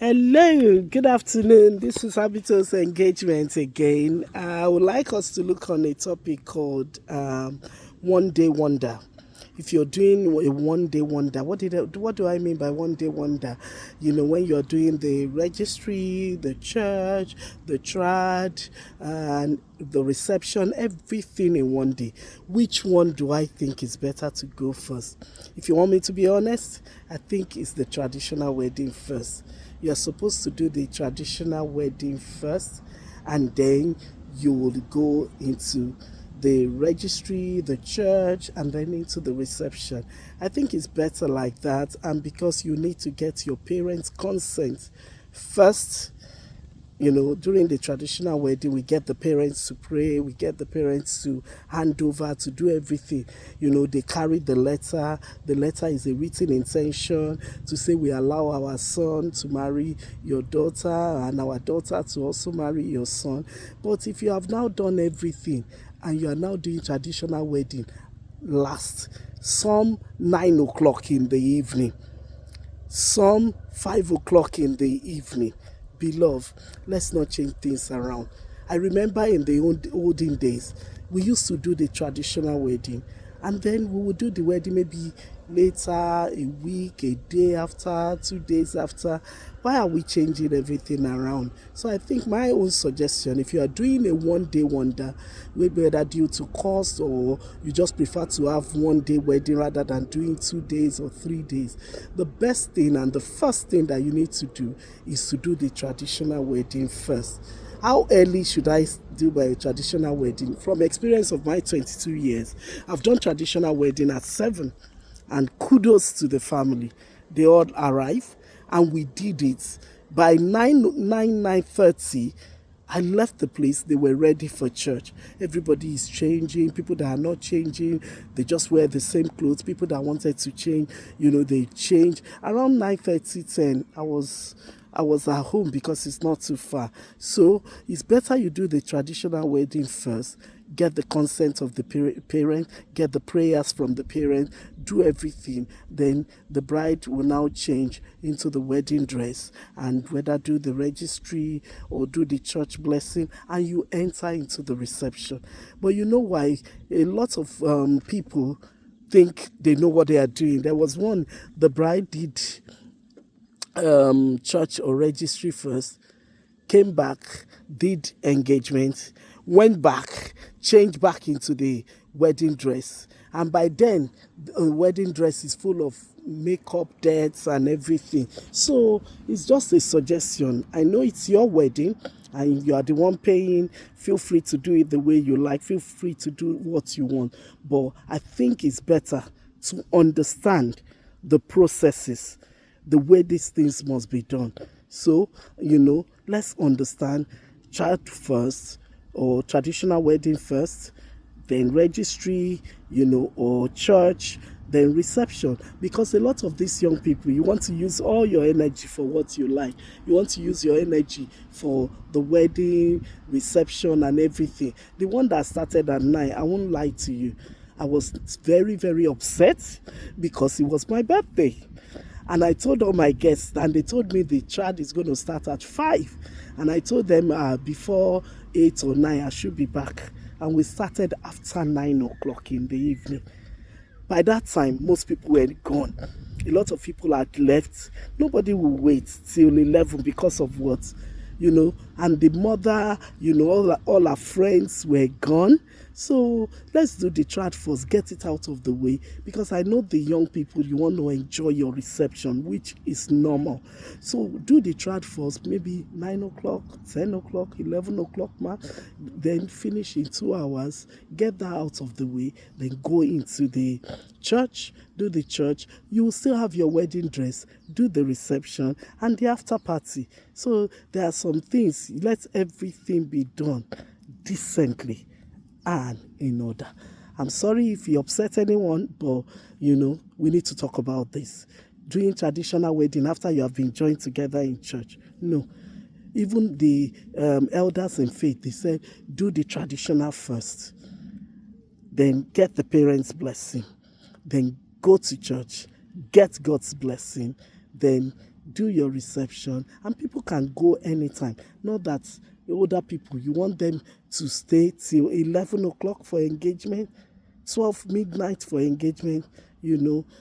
Hello, good afternoon. This is Habitus Engagement again. I would like us to look on a topic called One Day Wonder. If you're doing a one day wonder, what do I mean by one day wonder? When you're doing the registry, the church, the trad, and the reception, everything in one day. Which one do I think is better to go first? If you want me to be honest, I think it's the traditional wedding first. You're supposed to do the traditional wedding first, and then you will go into the registry, the church, and then into the reception. I think it's better like that, and because you need to get your parents' consent first. During the traditional wedding, we get the parents to pray, we get the parents to hand over, to do everything. They carry the letter. The letter is a written intention to say we allow our son to marry your daughter and our daughter to also marry your son. But if you have now done everything and you are now doing traditional wedding last, some 9 o'clock in the evening, some 5 o'clock in the evening. Beloved, let's not change things around. I remember in the olden days, we used to do the traditional wedding, and then we would do the wedding maybe later, a week, a day after, 2 days after. Why are we changing everything around? So I think my own suggestion, if you are doing a one day wonder, whether due to cost or you just prefer to have one day wedding rather than doing 2 days or 3 days, the best thing and the first thing that you need to do is to do the traditional wedding first. How early should I do my traditional wedding? From experience of my 22 years, I've done traditional wedding at 7, and kudos to the family. They all arrived, and we did it. By 9:30, I left the place. They were ready for church. Everybody is changing. People that are not changing, they just wear the same clothes. People that wanted to change, they change. Around 9:30, 10, I was at home because it's not too far. So it's better you do the traditional wedding first, get the consent of the parent, get the prayers from the parent, do everything. Then the bride will now change into the wedding dress, and whether do the registry or do the church blessing, and you enter into the reception. But you know why? A lot of people think they know what they are doing. There was one, the bride did church or registry first, came back, did engagement, went back, changed back into the wedding dress. And by then, the wedding dress is full of makeup, debts, and everything. So it's just a suggestion. I know it's your wedding and you are the one paying. Feel free to do it the way you like. Feel free to do what you want. But I think it's better to understand the processes, the way these things must be done. So, let's understand child first, or traditional wedding first, then registry, or church, then reception. Because a lot of these young people, you want to use all your energy for what you like. You want to use your energy for the wedding, reception, and everything. The one that started at 9, I won't lie to you, I was very, very upset because it was my birthday. And I told all my guests, and they told me the trad is going to start at 5. And I told them before 8 or 9, I should be back. And we started after 9 o'clock in the evening. By that time, most people were gone. A lot of people had left. Nobody will wait till 11 because of what? And the mother, all our friends were gone. So let's do the trad first, get it out of the way, because I know the young people, you want to enjoy your reception, which is normal. So do the trad first, maybe 9 o'clock, 10 o'clock, 11 o'clock mark, then finish in 2 hours, get that out of the way, then go into the church, do the church. You will still have your wedding dress, do the reception and the after party. So there are some things, let everything be done decently and in order. I'm sorry if you upset anyone, but we need to talk about this. Doing traditional wedding after you have been joined together in church, no. Even the elders in faith, they said, do the traditional first, then get the parents' blessing, then go to church, get God's blessing, then do your reception, and people can go anytime. Not that the older people, you want them to stay till 11 o'clock for engagement, 12 midnight for engagement,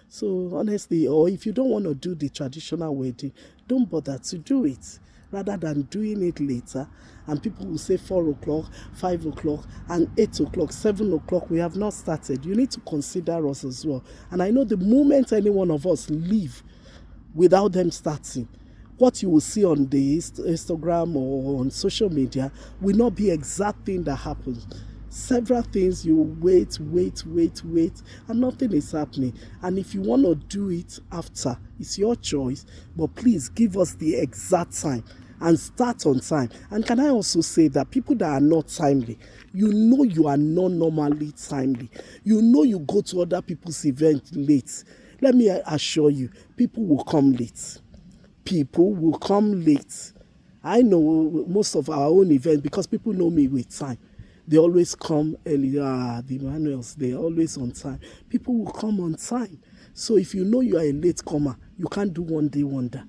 So honestly, or if you don't want to do the traditional wedding, don't bother to do it rather than doing it later. And people will say 4 o'clock, 5 o'clock, and 8 o'clock, 7 o'clock. We have not started. You need to consider us as well. And I know the moment any one of us leave without them starting, what you will see on the Instagram or on social media will not be exact thing that happens. Several things you wait, and nothing is happening. And if you want to do it after, it's your choice, but please give us the exact time and start on time. And can I also say that people that are not timely, you are not normally timely. You go to other people's event late. Let me assure you, people will come late. People will come late. I know most of our own events because people know me with time. They always come early. The Emmanuels, they're always on time. People will come on time. So if you know you are a late comer, you can't do one day wonder.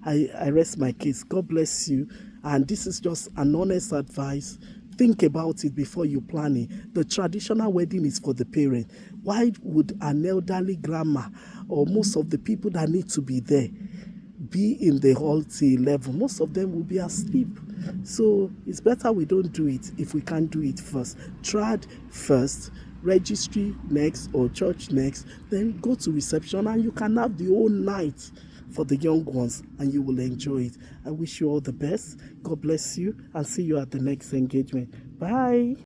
I rest my case. God bless you. And this is just an honest advice. Think about it before you plan it. The traditional wedding is for the parent. Why would an elderly grandma or most of the people that need to be there be in the hall till 11? Most of them will be asleep. So it's better we don't do it if we can't do it first. Trad first, registry next, or church next, then go to reception, and you can have the whole night for the young ones, and you will enjoy it. I wish you all the best. God bless you, and see you at the next engagement. Bye.